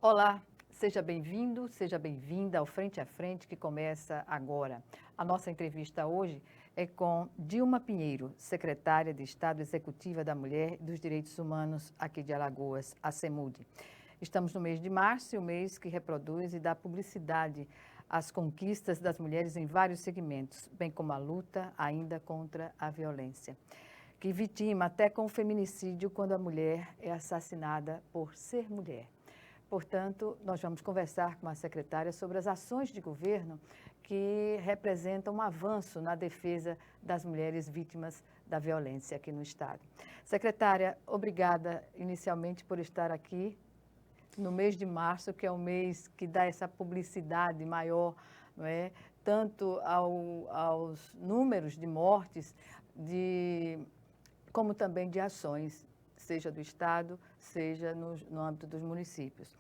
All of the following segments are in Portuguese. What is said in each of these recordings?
Olá, seja bem-vindo, seja bem-vinda ao Frente a Frente que começa agora. A nossa entrevista hoje é com Dilma Pinheiro, secretária de Estado Executiva da Mulher e dos Direitos Humanos aqui de Alagoas, a CEMUD. Estamos no mês de março, o mês que reproduz e dá publicidade às conquistas das mulheres em vários segmentos, bem como a luta ainda contra a violência, que vitima até com o feminicídio quando a mulher é assassinada por ser mulher. Portanto, nós vamos conversar com a secretária sobre as ações de governo que representam um avanço na defesa das mulheres vítimas da violência aqui no Estado. Secretária, obrigada inicialmente por estar aqui no mês de março, que é o mês que dá essa publicidade maior, não é? Tanto aos números de mortes, como também de ações, seja do Estado, seja no âmbito dos municípios.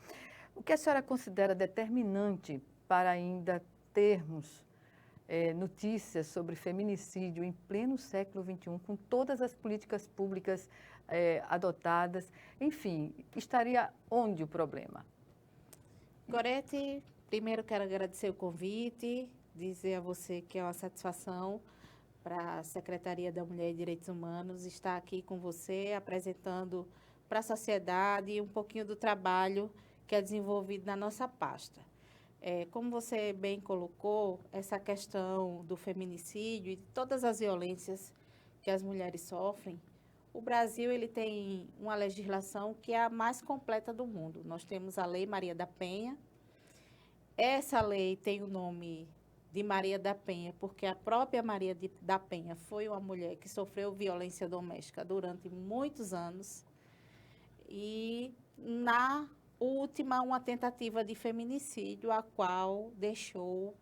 O que a senhora considera determinante para ainda termos notícias sobre feminicídio em pleno século XXI, com todas as políticas públicas adotadas? Enfim, estaria onde o problema? Gorete, primeiro quero agradecer o convite, dizer a você que é uma satisfação para a Secretaria da Mulher e Direitos Humanos estar aqui com você, apresentando para a sociedade um pouquinho do trabalho que é desenvolvido na nossa pasta. Como você bem colocou, essa questão do feminicídio e de todas as violências que as mulheres sofrem, o Brasil ele tem uma legislação que é a mais completa do mundo. Nós temos a Lei Maria da Penha. Essa lei tem o nome de Maria da Penha, porque a própria da Penha foi uma mulher que sofreu violência doméstica durante muitos anos. E, na última, uma tentativa de feminicídio, a qual deixou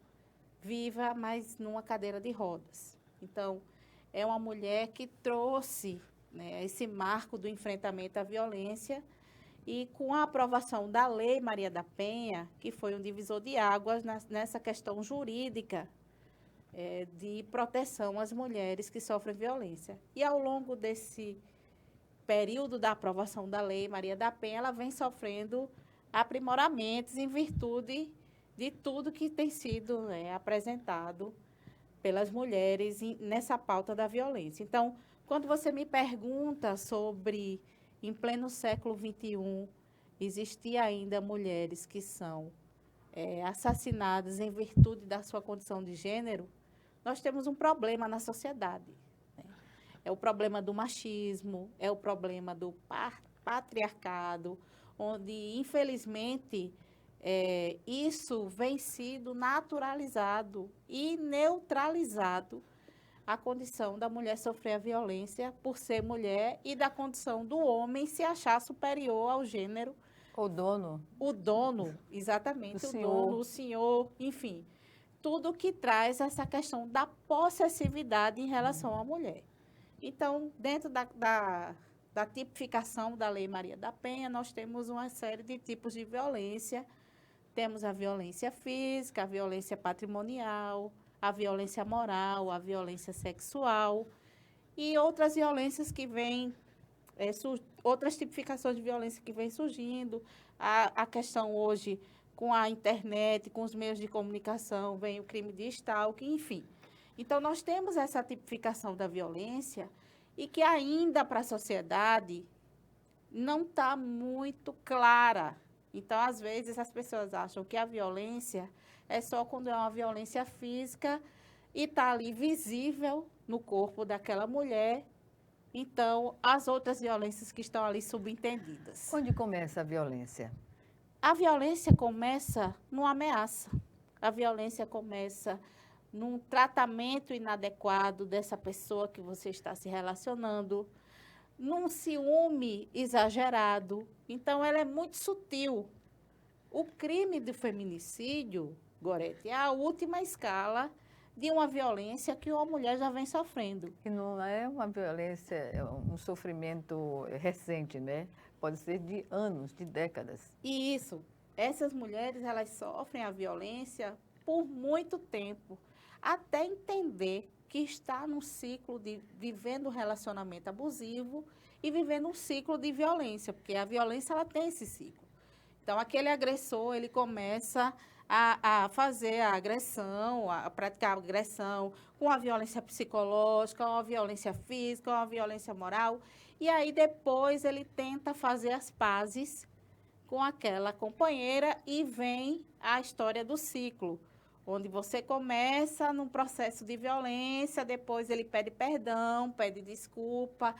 viva, mas numa cadeira de rodas. Então, é uma mulher que trouxe, né, esse marco do enfrentamento à violência. E com a aprovação da Lei Maria da Penha, que foi um divisor de águas nessa questão jurídica de proteção às mulheres que sofrem violência. E ao longo desse período da aprovação da Lei Maria da Penha, ela vem sofrendo aprimoramentos em virtude de tudo que tem sido apresentado pelas mulheres nessa pauta da violência. Então, quando você me pergunta sobre, em pleno século XXI, existir ainda mulheres que são assassinadas em virtude da sua condição de gênero, nós temos um problema na sociedade. É o problema do machismo, é o problema do patriarcado, onde, infelizmente, isso vem sido naturalizado e neutralizado a condição da mulher sofrer a violência por ser mulher e da condição do homem se achar superior ao gênero. O dono. O dono, exatamente, o dono, o senhor, enfim. Tudo que traz essa questão da possessividade em relação à mulher. Então, dentro da tipificação da Lei Maria da Penha, nós temos uma série de tipos de violência. Temos a violência física, a violência patrimonial, a violência moral, a violência sexual e outras violências que vêm, outras tipificações de violência que vêm surgindo. A questão hoje, com a internet, com os meios de comunicação, vem o crime de stalking, enfim. Então, nós temos essa tipificação da violência e que ainda para a sociedade não está muito clara. Então, às vezes, as pessoas acham que a violência é só quando é uma violência física e está ali visível no corpo daquela mulher. Então, as outras violências que estão ali subentendidas. Onde começa a violência? A violência começa numa ameaça. A violência começa num tratamento inadequado dessa pessoa que você está se relacionando, num ciúme exagerado. Então, ela é muito sutil. O crime do feminicídio, Gorete, é a última escala de uma violência que uma mulher já vem sofrendo. Que não é uma violência, é um sofrimento recente, né? Pode ser de anos, de décadas. E isso, essas mulheres, elas sofrem a violência por muito tempo, até entender que está num ciclo de vivendo um relacionamento abusivo e vivendo um ciclo de violência, porque a violência ela tem esse ciclo. Então, aquele agressor, ele começa a fazer a agressão, a praticar a agressão com a violência psicológica, com a violência física, com a violência moral. E aí, depois, ele tenta fazer as pazes com aquela companheira e vem a história do ciclo, onde você começa num processo de violência, depois ele pede perdão, pede desculpa.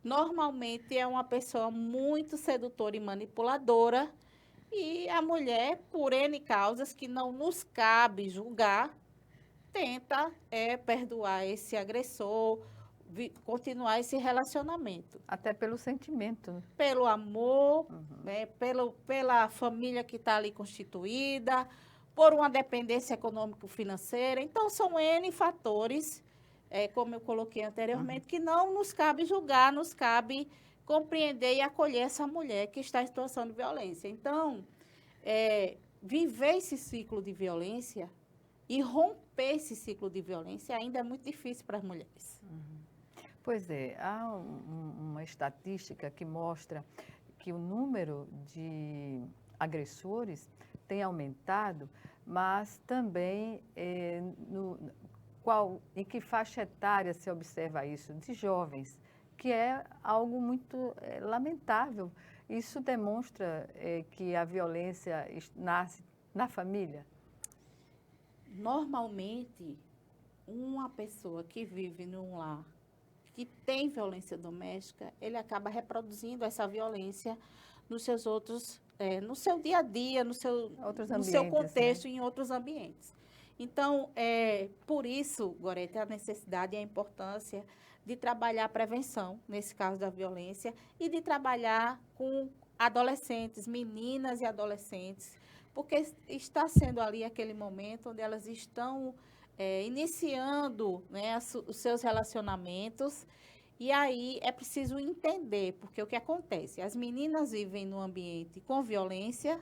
Normalmente é uma pessoa muito sedutora e manipuladora, e a mulher, por N causas que não nos cabe julgar, tenta perdoar esse agressor, continuar esse relacionamento. Até pelo sentimento, né? Pelo amor, né, pela família que está ali constituída, por uma dependência econômico-financeira. Então, são N fatores, como eu coloquei anteriormente, que não nos cabe julgar, nos cabe compreender e acolher essa mulher que está em situação de violência. Então, viver esse ciclo de violência e romper esse ciclo de violência ainda é muito difícil para as mulheres. Pois é, há uma estatística que mostra que o número de agressores tem aumentado, mas também em que faixa etária se observa isso? De jovens, que é algo muito lamentável. Isso demonstra que a violência nasce na família? Normalmente, uma pessoa que vive num lar que tem violência doméstica, ele acaba reproduzindo essa violência nos seus outros, no seu dia a dia, no seu contexto, né? Em outros ambientes. Então, por isso, Gorete, a necessidade e a importância de trabalhar a prevenção, nesse caso da violência, e de trabalhar com adolescentes, meninas e adolescentes, porque está sendo ali aquele momento onde elas estão iniciando, né, os seus relacionamentos, e aí é preciso entender, porque o que acontece? As meninas vivem num ambiente com violência,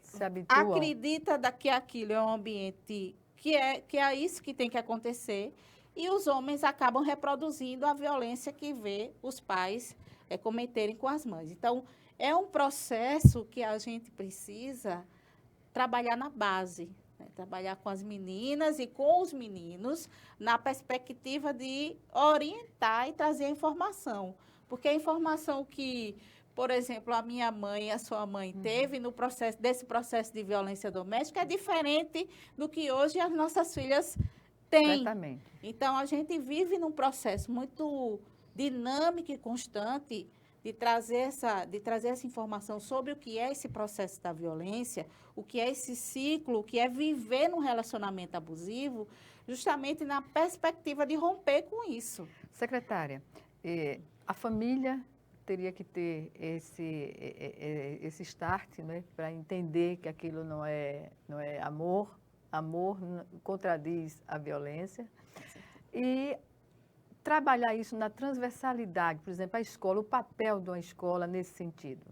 se habituam. Acredita que aquilo é um ambiente que é isso que tem que acontecer, e os homens acabam reproduzindo a violência que vê os pais cometerem com as mães. Então, é um processo que a gente precisa trabalhar na base, né? Trabalhar com as meninas e com os meninos na perspectiva de orientar e trazer a informação. Porque a informação que, por exemplo, a minha mãe e a sua mãe teve desse processo de violência doméstica é diferente do que hoje as nossas filhas têm. Completamente. Então, a gente vive num processo muito dinâmico e constante de trazer essa informação sobre o que é esse processo da violência, o que é esse ciclo, o que é viver num relacionamento abusivo, justamente na perspectiva de romper com isso. Secretária, a família teria que ter esse start, né, para entender que aquilo não é amor. Amor contradiz a violência. E trabalhar isso na transversalidade, por exemplo, a escola, o papel de uma escola nesse sentido.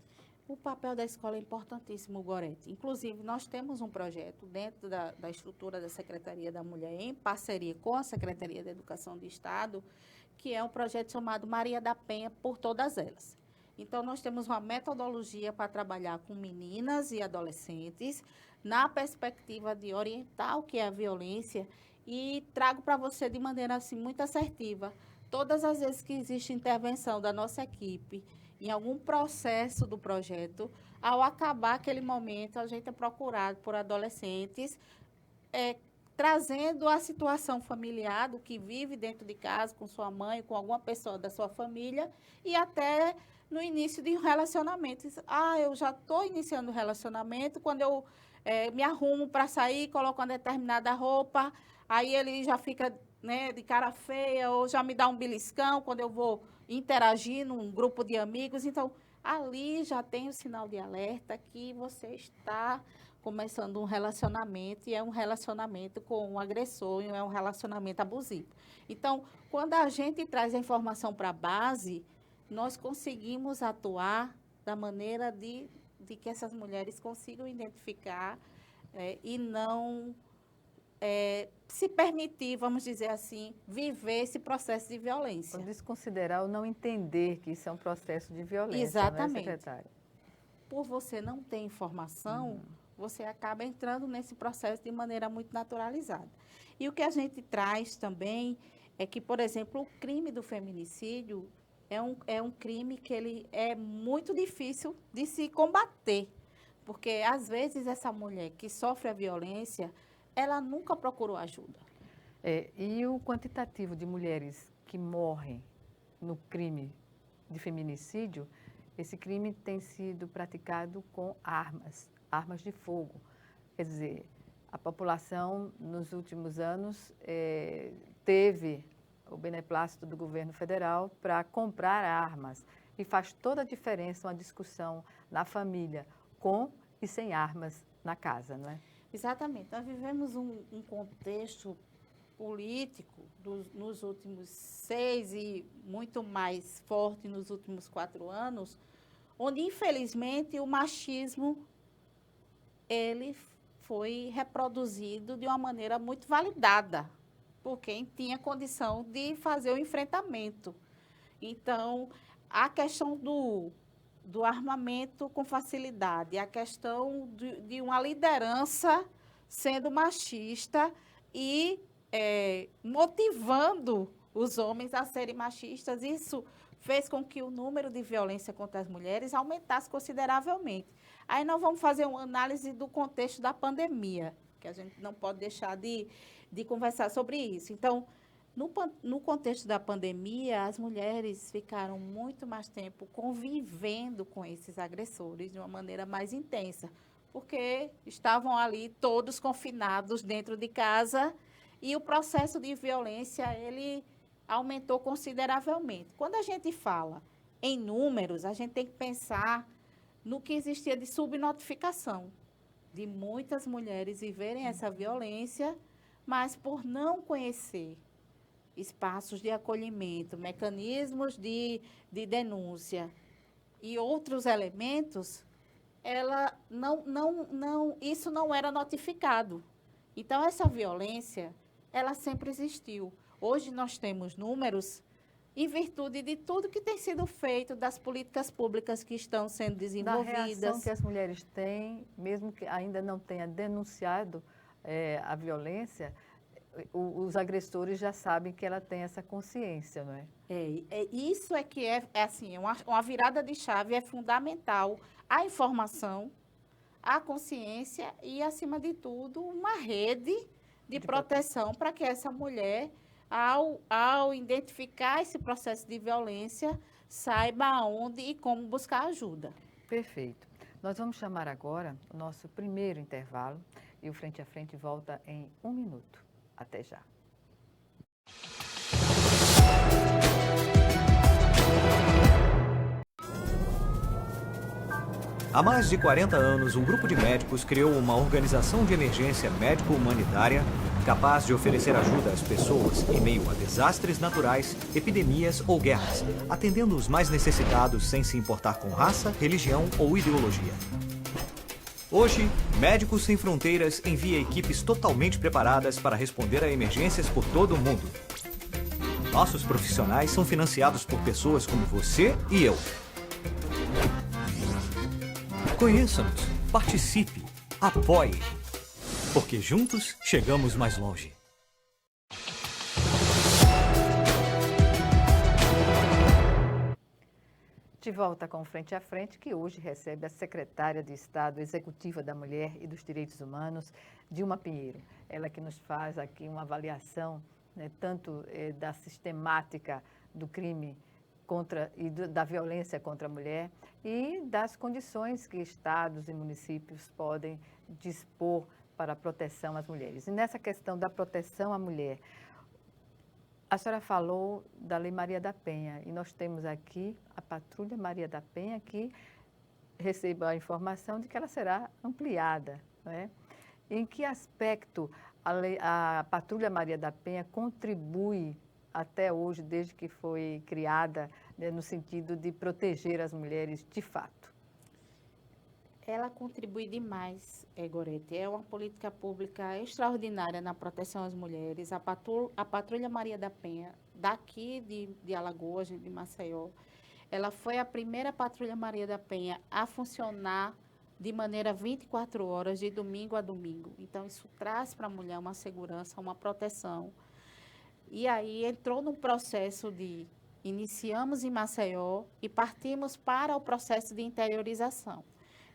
O papel da escola é importantíssimo, Gorete. Inclusive, nós temos um projeto dentro da estrutura da Secretaria da Mulher, em parceria com a Secretaria da Educação do Estado, que é um projeto chamado Maria da Penha por Todas Elas. Então, nós temos uma metodologia para trabalhar com meninas e adolescentes na perspectiva de orientar o que é a violência, e trago para você de maneira assim, muito assertiva. Todas as vezes que existe intervenção da nossa equipe em algum processo do projeto, ao acabar aquele momento, a gente é procurado por adolescentes, trazendo a situação familiar do que vive dentro de casa, com sua mãe, com alguma pessoa da sua família, e até no início de um relacionamento. Eu já estou iniciando o relacionamento, quando eu me arrumo para sair, coloco uma determinada roupa, aí ele já fica, né, de cara feia, ou já me dá um beliscão quando eu vou interagir num grupo de amigos. Então, ali já tem o sinal de alerta que você está começando um relacionamento, e é um relacionamento com um agressor, e é um relacionamento abusivo. Então, quando a gente traz a informação para a base, nós conseguimos atuar da maneira de que essas mulheres consigam identificar e não se permitir, vamos dizer assim, viver esse processo de violência. Quando desconsiderar ou não entender que isso é um processo de violência, exatamente, não é, secretária? por você não ter informação, você acaba entrando nesse processo de maneira muito naturalizada. E o que a gente traz também é que, por exemplo, o crime do feminicídio é um crime que ele é muito difícil de se combater, porque, às vezes, essa mulher que sofre a violência, ela nunca procurou ajuda. E o quantitativo de mulheres que morrem no crime de feminicídio, esse crime tem sido praticado com armas de fogo. Quer dizer, a população, nos últimos anos, teve o beneplácito do governo federal para comprar armas. E faz toda a diferença uma discussão na família, com e sem armas na casa, não é? Exatamente. Nós vivemos um contexto político nos últimos 6 e muito mais forte nos últimos 4 anos, onde, infelizmente, o machismo ele foi reproduzido de uma maneira muito validada por quem tinha condição de fazer o enfrentamento. Então, a questão do armamento com facilidade, a questão de uma liderança sendo machista e motivando os homens a serem machistas, isso fez com que o número de violência contra as mulheres aumentasse consideravelmente. Aí nós vamos fazer uma análise do contexto da pandemia, que a gente não pode deixar de conversar sobre isso. Então, no contexto da pandemia, as mulheres ficaram muito mais tempo convivendo com esses agressores de uma maneira mais intensa, porque estavam ali todos confinados dentro de casa e o processo de violência, ele aumentou consideravelmente. Quando a gente fala em números, a gente tem que pensar no que existia de subnotificação, de muitas mulheres viverem essa violência, mas por não conhecer espaços de acolhimento, mecanismos de denúncia e outros elementos, isso não era notificado. Então, essa violência, ela sempre existiu. Hoje nós temos números em virtude de tudo que tem sido feito, das políticas públicas que estão sendo desenvolvidas. Da reação que as mulheres têm, mesmo que ainda não tenha denunciado a violência, os agressores já sabem que ela tem essa consciência, não é? Isso é que assim, uma virada de chave, é fundamental a informação, a consciência e, acima de tudo, uma rede de proteção para que essa mulher, ao identificar esse processo de violência, saiba aonde e como buscar ajuda. Perfeito. Nós vamos chamar agora o nosso primeiro intervalo e o Frente a Frente volta em 1 minuto. Até já. Há mais de 40 anos, um grupo de médicos criou uma organização de emergência médico-humanitária capaz de oferecer ajuda às pessoas em meio a desastres naturais, epidemias ou guerras, atendendo os mais necessitados sem se importar com raça, religião ou ideologia. Hoje, Médicos Sem Fronteiras envia equipes totalmente preparadas para responder a emergências por todo o mundo. Nossos profissionais são financiados por pessoas como você e eu. Conheça-nos, participe, apoie, porque juntos chegamos mais longe. De volta com o Frente a Frente, que hoje recebe a secretária de Estado Executiva da Mulher e dos Direitos Humanos, Dilma Pinheiro. Ela que nos faz aqui uma avaliação, né, tanto da sistemática do crime e da violência contra a mulher e das condições que estados e municípios podem dispor para a proteção às mulheres. E nessa questão da proteção à mulher, a senhora falou da Lei Maria da Penha e nós temos aqui a Patrulha Maria da Penha que recebe a informação de que ela será ampliada, não é? Em que aspecto a Patrulha Maria da Penha contribui até hoje, desde que foi criada, né, no sentido de proteger as mulheres de fato? Ela contribui demais, Gorete. É uma política pública extraordinária na proteção às mulheres. A Patrulha Maria da Penha, daqui de Alagoas, de Maceió, ela foi a primeira Patrulha Maria da Penha a funcionar de maneira 24 horas, de domingo a domingo. Então, isso traz para a mulher uma segurança, uma proteção. E aí entrou num processo de... Iniciamos em Maceió e partimos para o processo de interiorização.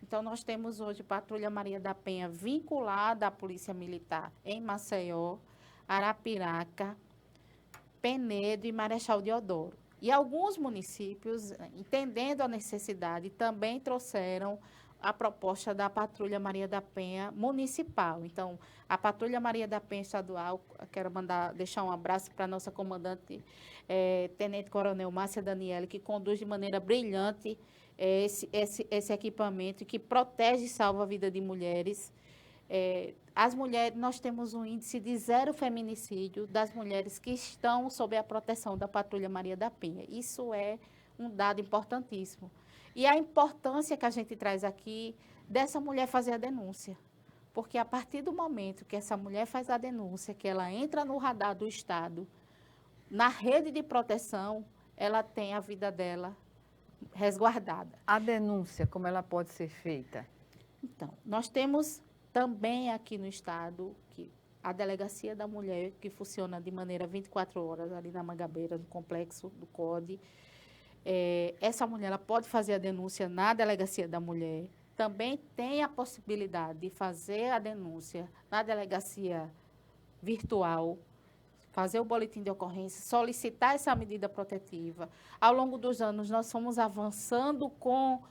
Então, nós temos hoje Patrulha Maria da Penha vinculada à Polícia Militar em Maceió, Arapiraca, Penedo e Marechal Deodoro. E alguns municípios, entendendo a necessidade, também trouxeram a proposta da Patrulha Maria da Penha municipal. Então, a Patrulha Maria da Penha estadual, quero deixar um abraço para a nossa comandante, Tenente Coronel Márcia Daniele, que conduz de maneira brilhante esse equipamento, que protege e salva a vida de mulheres. As mulheres, nós temos um índice de 0 feminicídio das mulheres que estão sob a proteção da Patrulha Maria da Penha. Isso é um dado importantíssimo. E a importância que a gente traz aqui dessa mulher fazer a denúncia. Porque a partir do momento que essa mulher faz a denúncia, que ela entra no radar do Estado, na rede de proteção, ela tem a vida dela resguardada. A denúncia, como ela pode ser feita? Então, nós temos também aqui no Estado a Delegacia da Mulher, que funciona de maneira 24 horas, ali na Mangabeira, no complexo do CODE. Essa mulher ela pode fazer a denúncia na Delegacia da Mulher. Também tem a possibilidade de fazer a denúncia na delegacia virtual, fazer o boletim de ocorrência, solicitar essa medida protetiva. Ao longo dos anos, nós fomos avançando com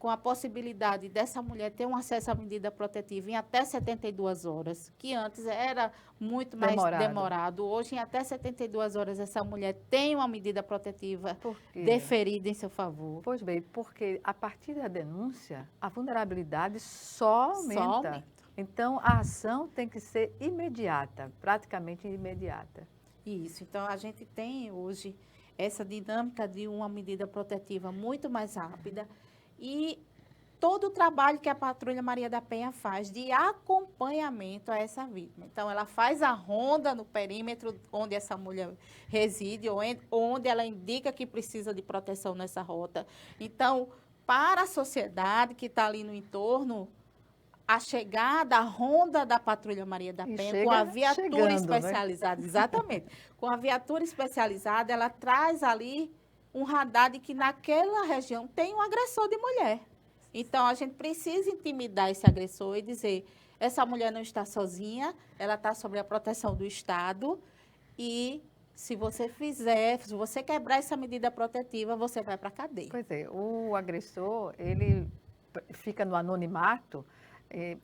a possibilidade dessa mulher ter um acesso à medida protetiva em até 72 horas, que antes era muito mais demorado. Hoje, em até 72 horas, essa mulher tem uma medida protetiva deferida em seu favor. Pois bem, porque a partir da denúncia, a vulnerabilidade só aumenta. Então, a ação tem que ser imediata, praticamente imediata. Isso. Então, a gente tem hoje essa dinâmica de uma medida protetiva muito mais rápida e todo o trabalho que a Patrulha Maria da Penha faz de acompanhamento a essa vítima. Então, ela faz a ronda no perímetro onde essa mulher reside, onde ela indica que precisa de proteção nessa rota. Então, para a sociedade que está ali no entorno, a chegada, a ronda da Patrulha Maria da Penha, com a viatura especializada, né? Exatamente, com a viatura especializada, ela traz ali um radar de que naquela região tem um agressor de mulher. Então, a gente precisa intimidar esse agressor e dizer, essa mulher não está sozinha, ela está sob a proteção do Estado e se você quebrar essa medida protetiva, você vai para a cadeia. Pois é, o agressor, ele fica no anonimato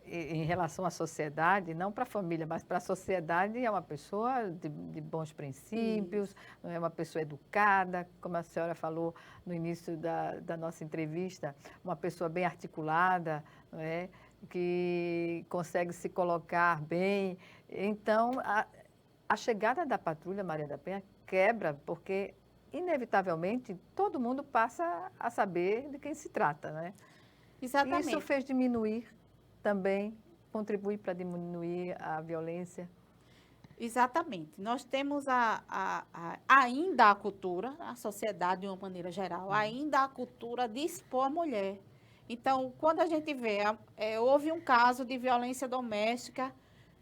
em relação à sociedade, não para a família, mas para a sociedade, é uma pessoa de bons princípios, não é uma pessoa educada, como a senhora falou no início da nossa entrevista, uma pessoa bem articulada, não é? Que consegue se colocar bem. Então, a chegada da Patrulha Maria da Penha quebra, porque, inevitavelmente, todo mundo passa a saber de quem se trata, não é? Exatamente. Isso fez diminuir também, contribui para diminuir a violência. Exatamente. Nós temos ainda a cultura, a sociedade de uma maneira geral, ainda a cultura de expor a mulher. Então, quando a gente vê, houve um caso de violência doméstica,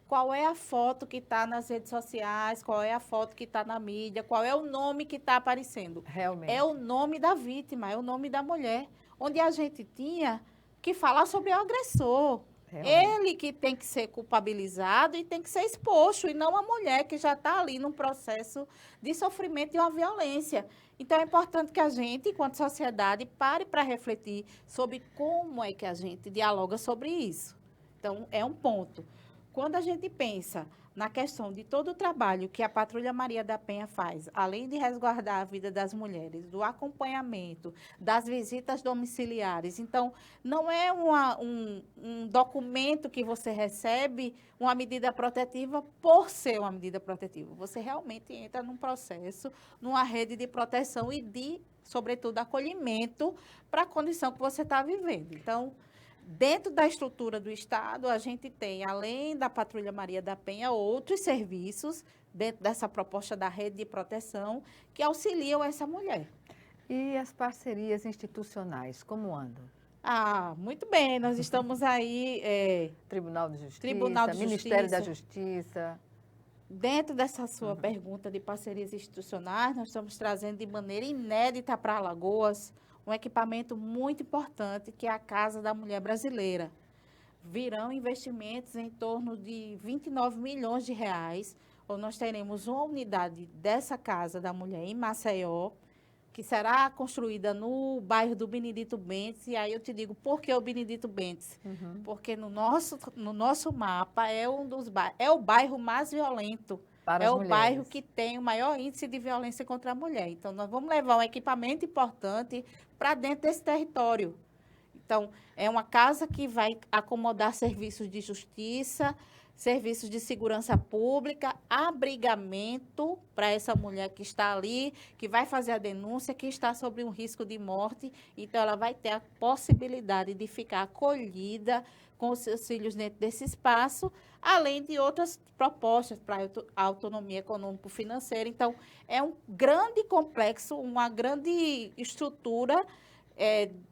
qual é a foto que está nas redes sociais, qual é a foto que está na mídia, qual é o nome que está aparecendo? Realmente. É o nome da vítima, é o nome da mulher, onde a gente tinha que falar sobre o agressor. Realmente. Ele que tem que ser culpabilizado e tem que ser exposto, e não a mulher que já está ali num processo de sofrimento de uma violência. Então, é importante que a gente, enquanto sociedade, pare para refletir sobre como é que a gente dialoga sobre isso. Então, é um ponto. Quando a gente pensa na questão de todo o trabalho que a Patrulha Maria da Penha faz, além de resguardar a vida das mulheres, do acompanhamento, das visitas domiciliares, então, não é um documento que você recebe, uma medida protetiva por ser uma medida protetiva. Você realmente entra num processo, numa rede de proteção e de, sobretudo, acolhimento para a condição que você está vivendo. Então, dentro da estrutura do Estado, a gente tem, além da Patrulha Maria da Penha, outros serviços dentro dessa proposta da rede de proteção que auxiliam essa mulher. E as parcerias institucionais, como andam? Ah, muito bem, nós estamos aí Tribunal de Justiça, Tribunal de Ministério da Justiça. Justiça. Dentro dessa sua pergunta de parcerias institucionais, nós estamos trazendo de maneira inédita para Alagoas um equipamento muito importante, que é a Casa da Mulher Brasileira. Virão investimentos em torno de 29 milhões de reais, onde nós teremos uma unidade dessa Casa da Mulher em Maceió, que será construída no bairro do Benedito Bentes. E aí eu te digo, por que o Benedito Bentes? Porque no nosso mapa é é o bairro mais violento. Para É as o bairro mulheres. que tem o maior índice de violência contra a mulher. Então, nós vamos levar um equipamento importante para dentro desse território. Então, é uma casa que vai acomodar serviços de justiça, serviços de segurança pública, abrigamento para essa mulher que está ali, que vai fazer a denúncia, que está sob um risco de morte. Então, ela vai ter a possibilidade de ficar acolhida com os seus filhos dentro desse espaço, além de outras propostas para a autonomia econômico-financeira. Então, é um grande complexo, uma grande estrutura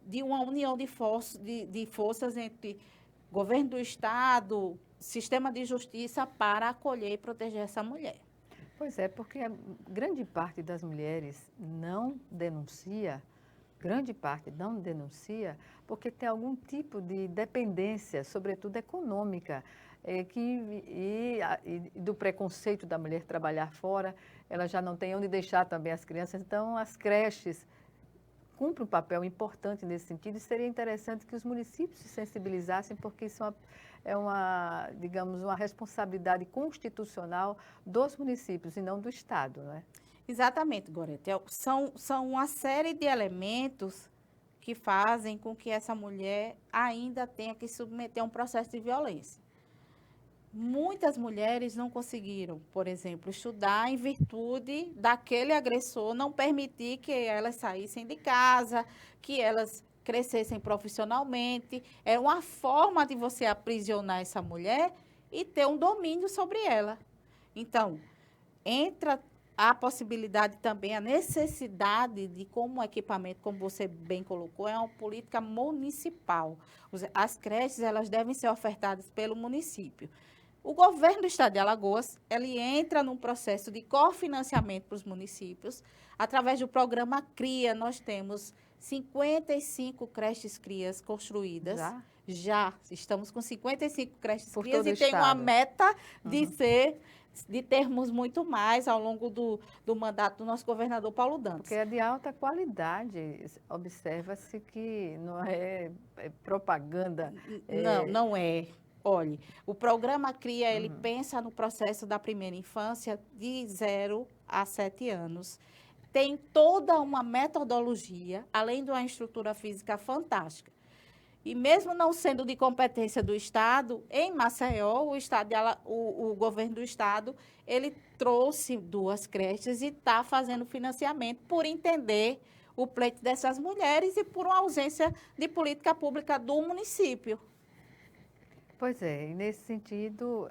de uma união de forças entre governo do Estado, sistema de justiça, para acolher e proteger essa mulher. Pois é, porque a grande parte das mulheres não denuncia, porque tem algum tipo de dependência, sobretudo econômica, e do preconceito da mulher trabalhar fora, ela já não tem onde deixar também as crianças, então as creches cumprem um papel importante nesse sentido, e seria interessante que os municípios se sensibilizassem, porque isso digamos, uma responsabilidade constitucional dos municípios e não do Estado, não é? Exatamente, Gorete. São uma série de elementos que fazem com que essa mulher ainda tenha que submeter a um processo de violência. Muitas mulheres não conseguiram, por exemplo, estudar em virtude daquele agressor não permitir que elas saíssem de casa, que elas crescessem profissionalmente. É uma forma de você aprisionar essa mulher e ter um domínio sobre ela. Então, entra a possibilidade também, a necessidade de como o equipamento, como você bem colocou, é uma política municipal. As creches, elas devem ser ofertadas pelo município. O governo do estado de Alagoas, ele entra num processo de cofinanciamento para os municípios. Através do programa CRIA, nós temos 55 creches CRIAs construídas. Já estamos com 55 creches CRIAs e tem uma meta de termos muito mais ao longo do mandato do nosso governador Paulo Dantas. Porque é de alta qualidade. Observa-se que não é propaganda. Não é. Olhe, o programa CRIA, ele pensa no processo da primeira infância de 0 a 7 anos. Tem toda uma metodologia, além de uma estrutura física fantástica. E mesmo não sendo de competência do Estado, em Maceió, o governo do Estado, ele trouxe 2 creches e está fazendo financiamento por entender o pleito dessas mulheres e por uma ausência de política pública do município. Pois é, e nesse sentido,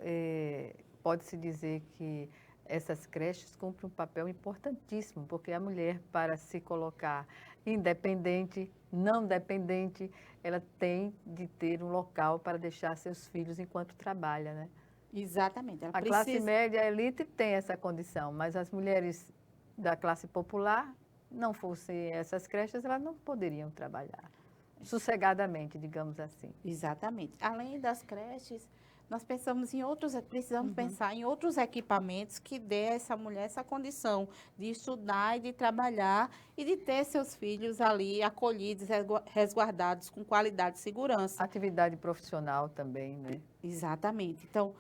pode-se dizer que essas creches cumprem um papel importantíssimo, porque a mulher, para se colocar independente, não dependente, ela tem de ter um local para deixar seus filhos enquanto trabalha, né? Exatamente. A classe média, a elite tem essa condição, mas as mulheres da classe popular, não fossem essas creches, elas não poderiam trabalhar sossegadamente, digamos assim. Exatamente. Além das creches, nós precisamos pensar em outros equipamentos que dê a essa mulher essa condição de estudar e de trabalhar e de ter seus filhos ali acolhidos, resguardados com qualidade e segurança. Atividade profissional também, né? Exatamente. Então,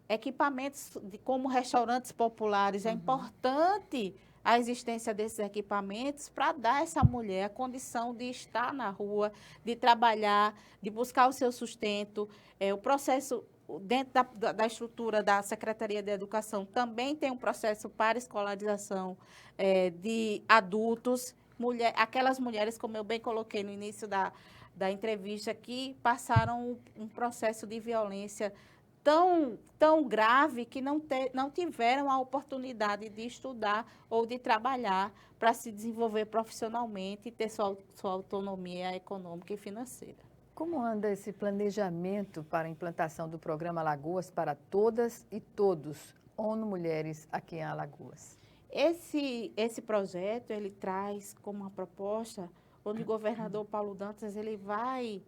equipamentos como restaurantes populares, é importante a existência desses equipamentos para dar a essa mulher a condição de estar na rua, de trabalhar, de buscar o seu sustento. O processo, dentro da estrutura da Secretaria de Educação, também tem um processo para escolarização de adultos, aquelas mulheres, como eu bem coloquei no início da entrevista, que passaram um processo de violência tão grave que não tiveram a oportunidade de estudar ou de trabalhar para se desenvolver profissionalmente e ter sua autonomia econômica e financeira. Como anda esse planejamento para a implantação do programa Alagoas para Todas e Todos, ONU Mulheres aqui em Alagoas? Esse projeto, ele traz como uma proposta onde o governador Paulo Dantas ele vai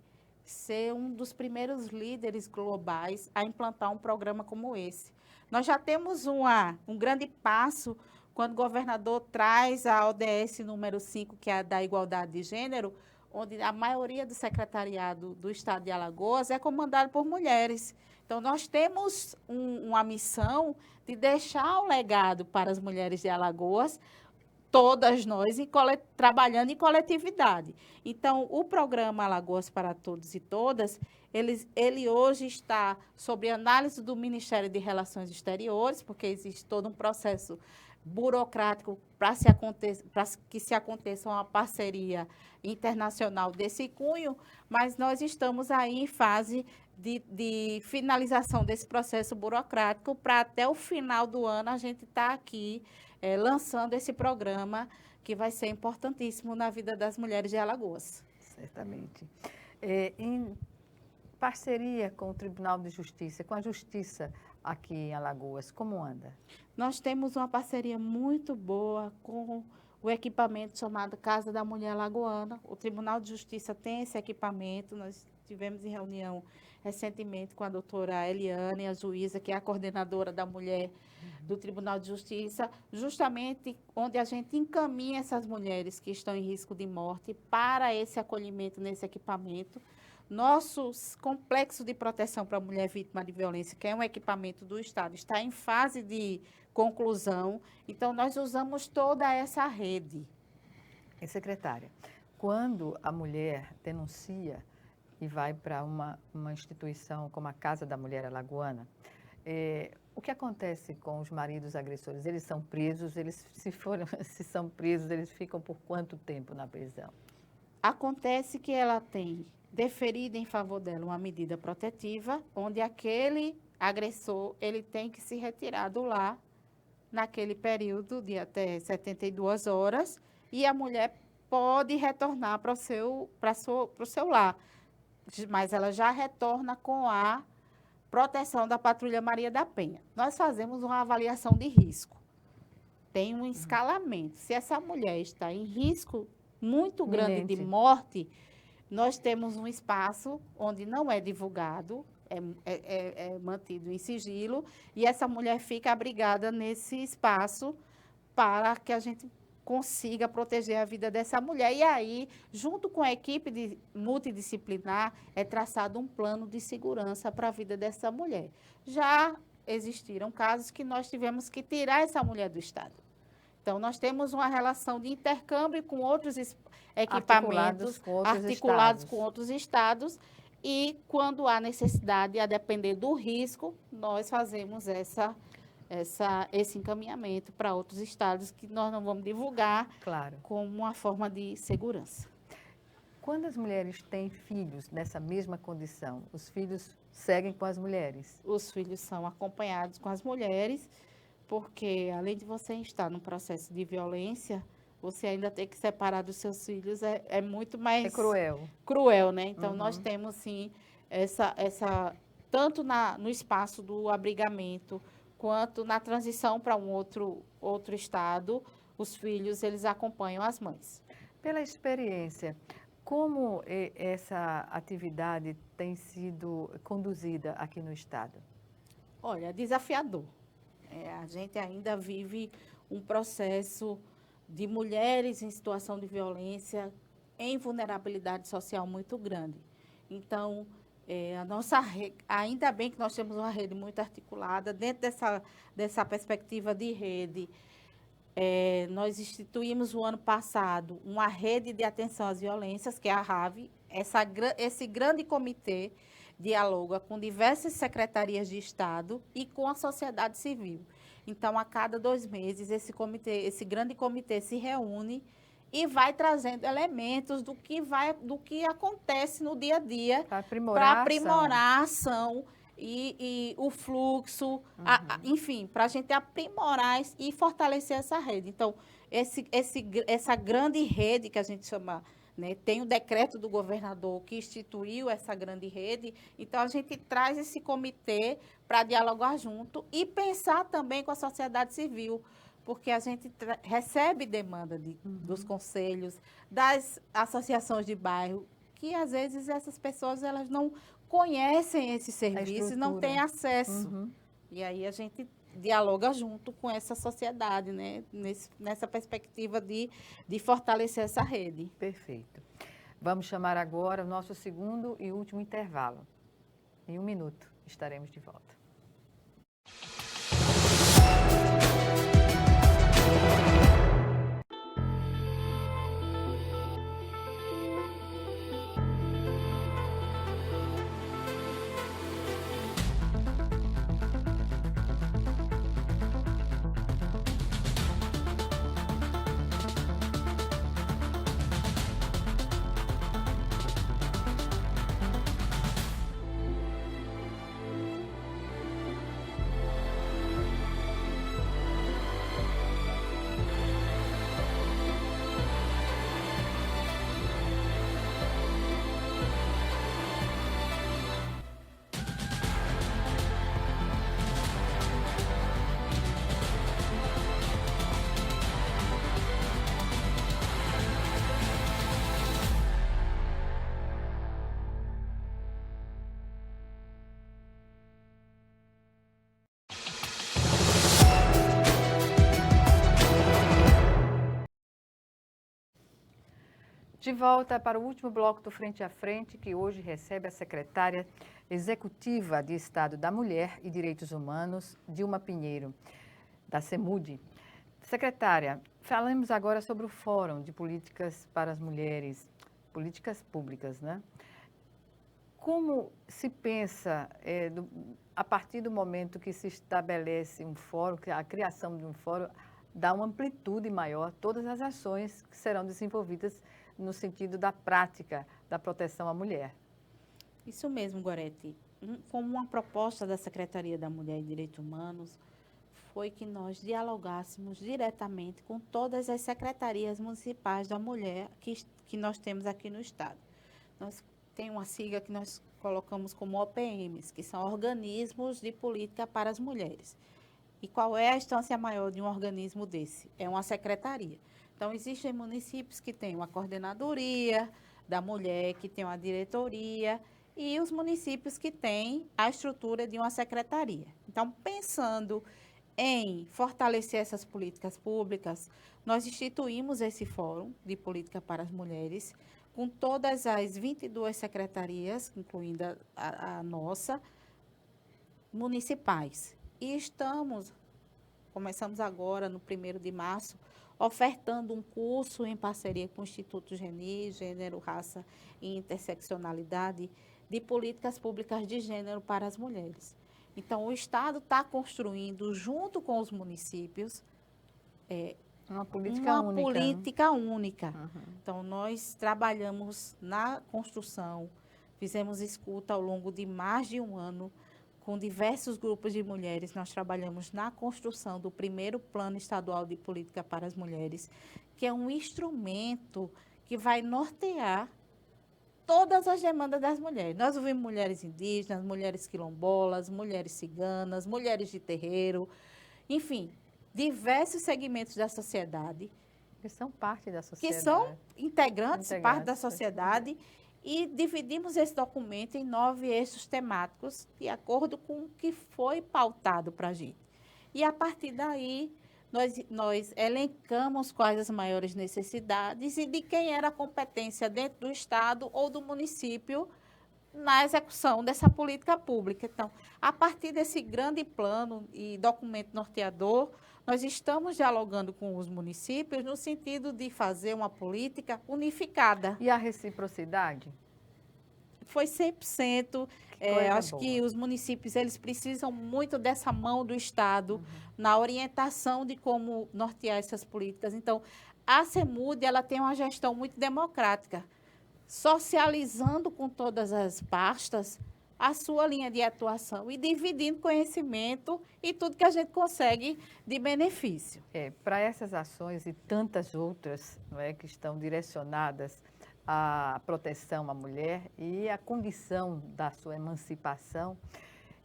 ser um dos primeiros líderes globais a implantar um programa como esse. Nós já temos um grande passo quando o governador traz a ODS número 5, que é a da igualdade de gênero, onde a maioria do secretariado do estado de Alagoas é comandado por mulheres. Então, nós temos uma missão de deixar o legado para as mulheres de Alagoas, todas nós, trabalhando em coletividade. Então, o programa Alagoas para Todos e Todas, ele hoje está sob análise do Ministério de Relações Exteriores, porque existe todo um processo burocrático para que se aconteça uma parceria internacional desse cunho, mas nós estamos aí em fase de finalização desse processo burocrático para até o final do ano a gente estar aqui lançando esse programa que vai ser importantíssimo na vida das mulheres de Alagoas. Certamente. Em parceria com o Tribunal de Justiça, com a Justiça aqui em Alagoas, como anda? Nós temos uma parceria muito boa com o equipamento chamado Casa da Mulher Alagoana. O Tribunal de Justiça tem esse equipamento, nós tivemos em reunião recentemente com a doutora Eliane, a juíza, que é a coordenadora da mulher do Tribunal de Justiça, justamente onde a gente encaminha essas mulheres que estão em risco de morte para esse acolhimento nesse equipamento. Nosso complexo de proteção para a mulher vítima de violência, que é um equipamento do Estado, está em fase de conclusão, então nós usamos toda essa rede. E, secretária, quando a mulher denuncia e vai para uma instituição como a Casa da Mulher Alagoana, o que acontece com os maridos agressores? Eles são presos, se são presos, eles ficam por quanto tempo na prisão? Acontece que ela tem deferido em favor dela uma medida protetiva, onde aquele agressor ele tem que se retirar do lar naquele período de até 72 horas e a mulher pode retornar para o seu lar, mas ela já retorna com a proteção da Patrulha Maria da Penha. Nós fazemos uma avaliação de risco. Tem um escalamento. Se essa mulher está em risco muito grande de morte, nós temos um espaço onde não é divulgado, é mantido em sigilo, e essa mulher fica abrigada nesse espaço para que a gente consiga proteger a vida dessa mulher. E aí, junto com a equipe multidisciplinar, é traçado um plano de segurança para a vida dessa mulher. Já existiram casos que nós tivemos que tirar essa mulher do Estado. Então, nós temos uma relação de intercâmbio com outros equipamentos articulados com outros estados e, quando há necessidade, a depender do risco, nós fazemos esse encaminhamento para outros estados que nós não vamos divulgar, claro, como uma forma de segurança. Quando as mulheres têm filhos nessa mesma condição, os filhos seguem com as mulheres? Os filhos são acompanhados com as mulheres, porque além de você estar num processo de violência, você ainda tem que separar dos seus filhos, é muito mais... É cruel. Cruel, né? Então, nós temos, sim, tanto no espaço do abrigamento, quanto na transição para um outro estado, os filhos, eles acompanham as mães. Pela experiência, como essa atividade tem sido conduzida aqui no estado? Olha, desafiador. A gente ainda vive um processo de mulheres em situação de violência, em vulnerabilidade social muito grande. Então, ainda bem que nós temos uma rede muito articulada. Dentro dessa perspectiva de rede, nós instituímos o ano passado uma rede de atenção às violências, que é a RAVE. Esse grande comitê dialoga com diversas secretarias de Estado e com a sociedade civil. Então, a cada 2 meses, esse grande comitê se reúne e vai trazendo elementos do que acontece no dia a dia para aprimorar a ação e o fluxo, enfim, para a gente aprimorar e fortalecer essa rede. Então, essa grande rede que a gente chama, né, tem o decreto do governador que instituiu essa grande rede, então a gente traz esse comitê para dialogar junto e pensar também com a sociedade civil, porque a gente recebe demanda dos conselhos, das associações de bairro, que às vezes essas pessoas elas não conhecem esse serviço, não têm acesso. E aí a gente dialoga junto com essa sociedade, né? Nessa perspectiva de fortalecer essa rede. Perfeito. Vamos chamar agora o nosso segundo e último intervalo. Em 1 minuto estaremos de volta. De volta para o último bloco do Frente a Frente, que hoje recebe a secretária executiva de Estado da Mulher e Direitos Humanos, Dilma Pinheiro, da CEMUD. Secretária, falamos agora sobre o Fórum de Políticas para as Mulheres, políticas públicas, né? Como se pensa, a partir do momento que se estabelece um fórum, que a criação de um fórum dá uma amplitude maior a todas as ações que serão desenvolvidas no sentido da prática da proteção à mulher? Isso mesmo, Gorete. Como uma proposta da Secretaria da Mulher e Direitos Humanos, foi que nós dialogássemos diretamente com todas as secretarias municipais da mulher que nós temos aqui no Estado. Nós tem uma sigla que nós colocamos como OPMs, que são Organismos de Política para as Mulheres. E qual é a instância maior de um organismo desse? É uma secretaria. Então, existem municípios que têm uma coordenadoria da mulher, que tem uma diretoria, e os municípios que têm a estrutura de uma secretaria. Então, pensando em fortalecer essas políticas públicas, nós instituímos esse Fórum de Política para as Mulheres, com todas as 22 secretarias, incluindo a nossa, municipais. E começamos agora, no 1º de março, ofertando um curso em parceria com o Instituto Geni, Gênero, Raça e Interseccionalidade, de políticas públicas de gênero para as mulheres. Então, o Estado está construindo, junto com os municípios, uma política única. Uhum. Então, nós trabalhamos na construção, fizemos escuta ao longo de mais de um ano, com diversos grupos de mulheres. Nós trabalhamos na construção do 1º Plano Estadual de Política para as Mulheres, que é um instrumento que vai nortear todas as demandas das mulheres. Nós ouvimos mulheres indígenas, mulheres quilombolas, mulheres ciganas, mulheres de terreiro, enfim, diversos segmentos da sociedade. Que são parte da sociedade. Que são integrantes, parte da sociedade. E dividimos esse documento em 9 eixos temáticos, de acordo com o que foi pautado para a gente. E, a partir daí, nós elencamos quais as maiores necessidades e de quem era a competência dentro do Estado ou do município na execução dessa política pública. Então, a partir desse grande plano e documento norteador, nós estamos dialogando com os municípios no sentido de fazer uma política unificada. E a reciprocidade? Foi 100%. Acho que os municípios eles precisam muito dessa mão do Estado na orientação de como nortear essas políticas. Então, a CEMUD ela tem uma gestão muito democrática, socializando com todas as pastas a sua linha de atuação e dividindo conhecimento e tudo que a gente consegue de benefício. Para essas ações e tantas outras, não é, que estão direcionadas à proteção à mulher e à condição da sua emancipação,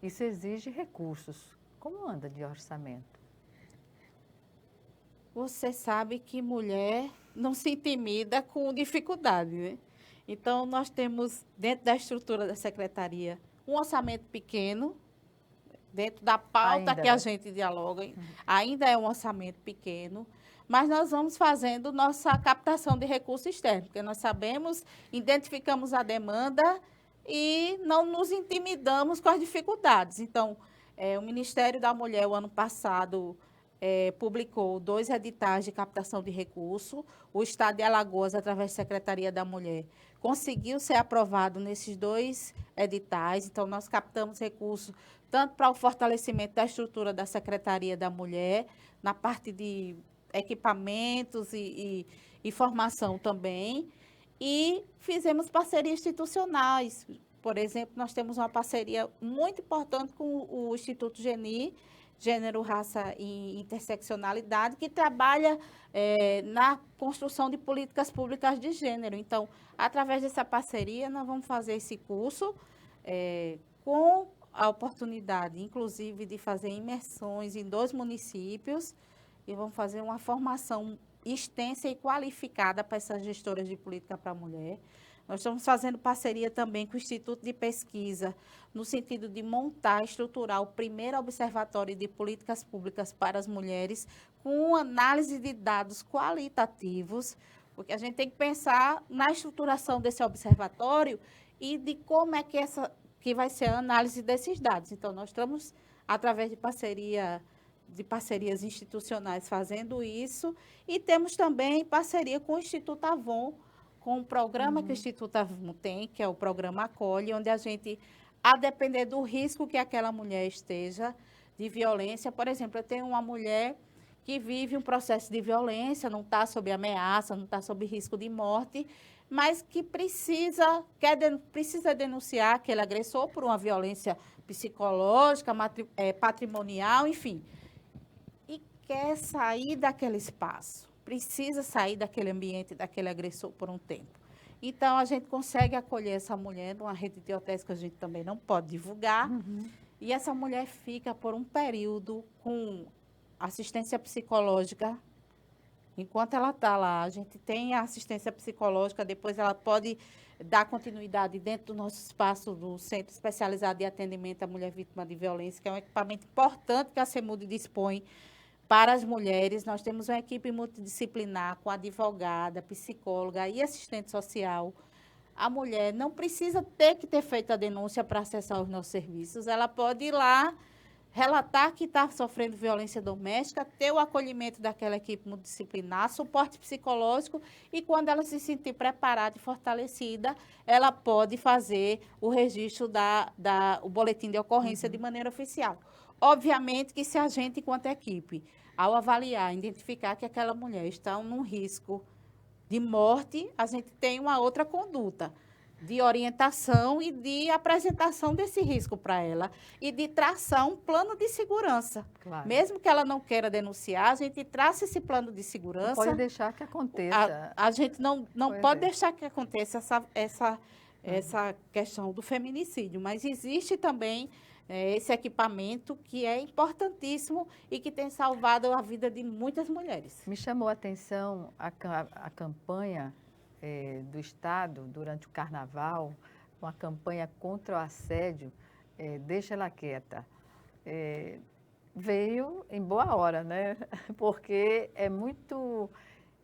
isso exige recursos. Como anda de orçamento? Você sabe que mulher não se intimida com dificuldade, né? Então, nós temos, dentro da estrutura da secretaria, um orçamento pequeno, dentro da pauta Ainda, que a né? gente dialoga, ainda é um orçamento pequeno, mas nós vamos fazendo nossa captação de recursos externos, porque nós sabemos, identificamos a demanda e não nos intimidamos com as dificuldades. Então, o Ministério da Mulher, o ano passado, publicou 2 editais de captação de recursos. O Estado de Alagoas, através da Secretaria da Mulher, conseguiu ser aprovado nesses 2 editais. Então, nós captamos recursos tanto para o fortalecimento da estrutura da Secretaria da Mulher, na parte de equipamentos e formação também, e fizemos parcerias institucionais. Por exemplo, nós temos uma parceria muito importante com o Instituto Geni, Gênero, Raça e Interseccionalidade, que trabalha na construção de políticas públicas de gênero. Então, através dessa parceria, nós vamos fazer esse curso com a oportunidade, inclusive, de fazer imersões em 2 municípios e vamos fazer uma formação extensa e qualificada para essas gestoras de política para a mulher. Nós estamos fazendo parceria também com o Instituto de Pesquisa, no sentido de montar, estruturar o primeiro observatório de políticas públicas para as mulheres, com análise de dados qualitativos, porque a gente tem que pensar na estruturação desse observatório e de como é que vai ser a análise desses dados. Então, nós estamos, através de parcerias institucionais, fazendo isso, e temos também parceria com o Instituto Avon, com um programa que o Instituto Avon tem, que é o programa Acolhe, onde a gente, a depender do risco que aquela mulher esteja de violência, por exemplo, eu tenho uma mulher que vive um processo de violência, não está sob ameaça, não está sob risco de morte, mas que precisa denunciar aquele agressor por uma violência psicológica, patrimonial, enfim, e quer sair daquele espaço. Precisa sair daquele ambiente, daquele agressor por um tempo. Então, a gente consegue acolher essa mulher numa rede de hotéis que a gente também não pode divulgar, e essa mulher fica por um período com assistência psicológica. Enquanto ela está lá, a gente tem a assistência psicológica, depois ela pode dar continuidade dentro do nosso espaço do Centro Especializado de Atendimento à Mulher Vítima de Violência, que é um equipamento importante que a CEMUD dispõe para as mulheres. Nós temos uma equipe multidisciplinar com advogada, psicóloga e assistente social. A mulher não precisa ter feito a denúncia para acessar os nossos serviços. Ela pode ir lá, relatar que está sofrendo violência doméstica, ter o acolhimento daquela equipe multidisciplinar, suporte psicológico, e quando ela se sentir preparada e fortalecida, ela pode fazer o registro o boletim de ocorrência de maneira oficial. Obviamente que se a gente, enquanto equipe, ao avaliar, identificar que aquela mulher está num risco de morte, a gente tem uma outra conduta de orientação e de apresentação desse risco para ela e de traçar um plano de segurança. Claro. Mesmo que ela não queira denunciar, a gente traça esse plano de segurança. Não pode deixar que aconteça. A gente não pode deixar que aconteça essa questão do feminicídio, mas existe também esse equipamento que é importantíssimo e que tem salvado a vida de muitas mulheres. Me chamou a atenção a campanha do Estado durante o Carnaval, uma campanha contra o assédio, Deixa Ela Quieta. Veio em boa hora, né? Porque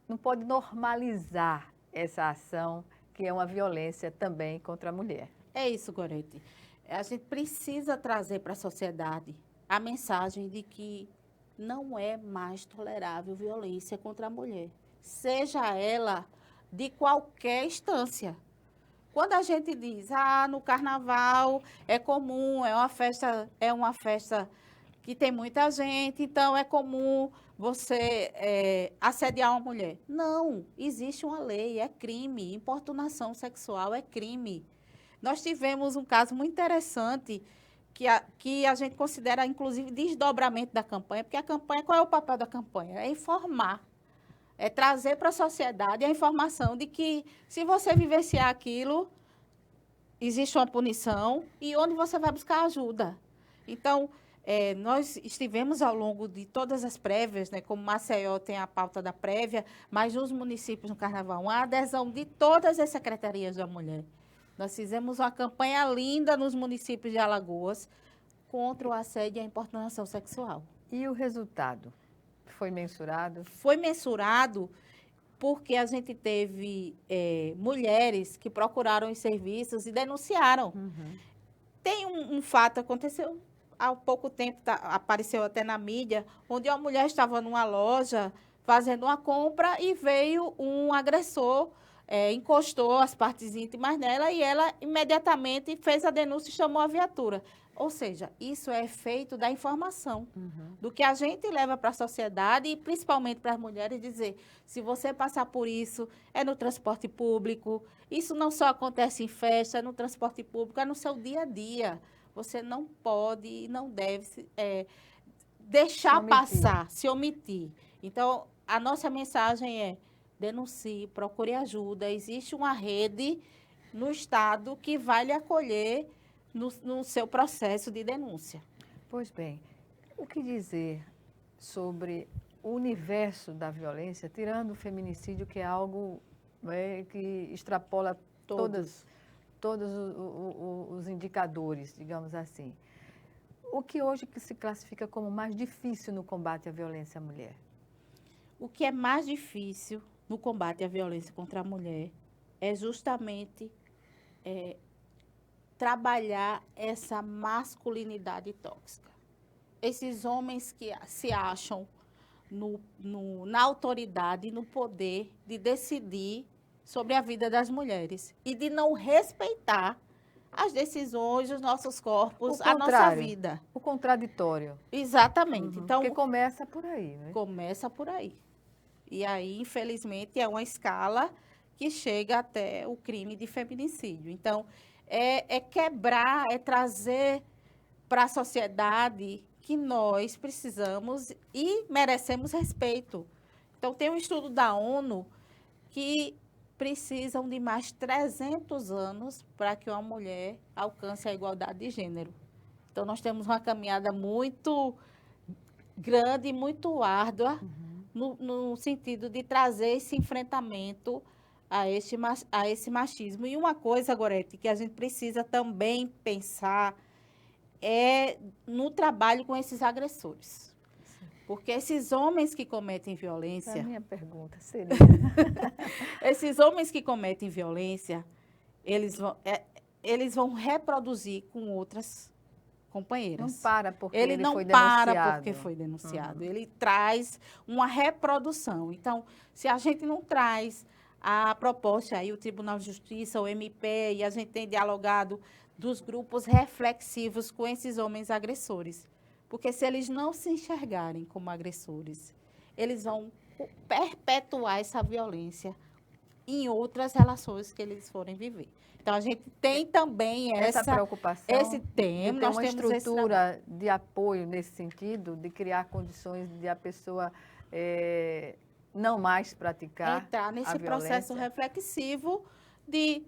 não pode normalizar essa ação, que é uma violência também contra a mulher. É isso, Gorete. A gente precisa trazer para a sociedade a mensagem de que não é mais tolerável violência contra a mulher, seja ela de qualquer instância. Quando a gente diz, no carnaval é comum, é uma festa que tem muita gente, então é comum você assediar uma mulher. Não, existe uma lei, é crime, importunação sexual é crime. Nós tivemos um caso muito interessante que a gente considera, inclusive, desdobramento da campanha, porque a campanha, qual é o papel da campanha? É informar, é trazer para a sociedade a informação de que, se você vivenciar aquilo, existe uma punição e onde você vai buscar ajuda. Então, nós estivemos ao longo de todas as prévias, né, como Maceió tem a pauta da prévia, mas nos municípios no Carnaval, uma adesão de todas as secretarias da mulher. Nós fizemos uma campanha linda nos municípios de Alagoas contra o assédio e a importunação sexual. E o resultado? Foi mensurado? Foi mensurado porque a gente teve mulheres que procuraram os serviços e denunciaram. Uhum. Tem um fato, aconteceu há pouco tempo, apareceu até na mídia, onde uma mulher estava numa loja fazendo uma compra e veio um agressor, encostou as partes íntimas nela e ela imediatamente fez a denúncia e chamou a viatura. Ou seja, isso é efeito da informação, do que a gente leva para a sociedade e principalmente para as mulheres dizer, se você passar por isso, é no transporte público, isso não só acontece em festa, é no transporte público, é no seu dia a dia. Você não pode e não deve deixar passar, se omitir. Então, a nossa mensagem é, denuncie, procure ajuda. Existe uma rede no Estado que vai lhe acolher no seu processo de denúncia. Pois bem, o que dizer sobre o universo da violência, tirando o feminicídio, que é algo que extrapola todos os indicadores, digamos assim. O que hoje se classifica como mais difícil no combate à violência à mulher? O que é mais difícil no combate à violência contra a mulher é justamente trabalhar essa masculinidade tóxica. Esses homens que se acham na autoridade, no poder de decidir sobre a vida das mulheres e de não respeitar as decisões dos nossos corpos, a nossa vida. O contraditório. Exatamente. Então, porque começa por aí, né? Começa por aí. E aí, infelizmente, é uma escala que chega até o crime de feminicídio. Então, é quebrar, é trazer para a sociedade que nós precisamos e merecemos respeito. Então, tem um estudo da ONU que precisam de mais 300 anos para que uma mulher alcance a igualdade de gênero. Então, nós temos uma caminhada muito grande e muito árdua no sentido de trazer esse enfrentamento a esse machismo. E uma coisa, Gorete, que a gente precisa também pensar é no trabalho com esses agressores. Porque esses homens que cometem violência... Essa é a minha pergunta seria... Esses homens que cometem violência, eles vão reproduzir com outras companheiras. Não para porque ele foi denunciado. Não para porque foi denunciado. Ele traz uma reprodução. Então, se a gente não traz a proposta, aí o Tribunal de Justiça, o MP, e a gente tem dialogado dos grupos reflexivos com esses homens agressores. Porque se eles não se enxergarem como agressores, eles vão perpetuar essa violência em outras relações que eles forem viver. Então, a gente tem também essa preocupação. Esse tema. Nós temos uma estrutura de apoio nesse sentido, de criar condições de a pessoa não mais praticar entrar nesse processo reflexivo de,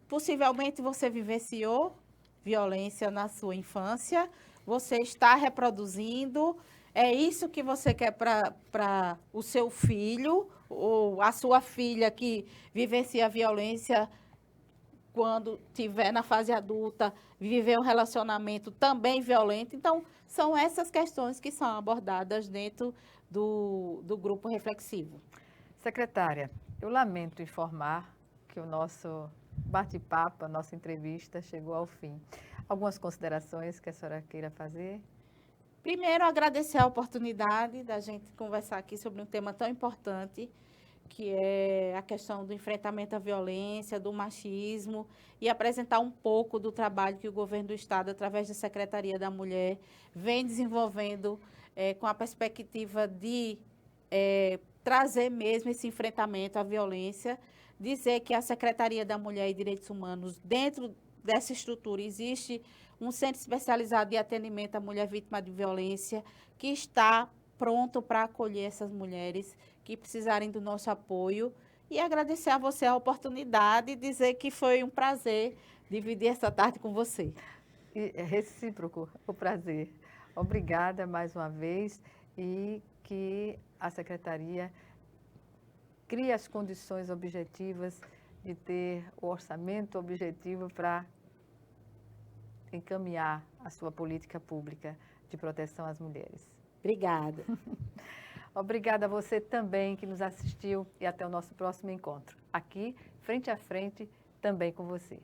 possivelmente, você vivenciou violência na sua infância, você está reproduzindo, é isso que você quer para o seu filho, ou a sua filha que vivencia a violência quando estiver na fase adulta, viver um relacionamento também violento. Então, são essas questões que são abordadas dentro do grupo reflexivo. Secretária, eu lamento informar que o nosso bate-papo, a nossa entrevista chegou ao fim. Algumas considerações que a senhora queira fazer? Primeiro, agradecer a oportunidade da gente conversar aqui sobre um tema tão importante, que é a questão do enfrentamento à violência, do machismo, e apresentar um pouco do trabalho que o governo do Estado, através da Secretaria da Mulher, vem desenvolvendo com a perspectiva de trazer mesmo esse enfrentamento à violência, dizer que a Secretaria da Mulher e Direitos Humanos, dentro dessa estrutura, existe um centro especializado de atendimento à mulher vítima de violência, que está pronto para acolher essas mulheres que precisarem do nosso apoio. E agradecer a você a oportunidade e dizer que foi um prazer dividir essa tarde com você. E é recíproco o prazer. Obrigada mais uma vez e que a Secretaria crie as condições objetivas de ter o orçamento objetivo para encaminhar a sua política pública de proteção às mulheres. Obrigada. Obrigada a você também que nos assistiu e até o nosso próximo encontro. Aqui, frente a frente, também com você.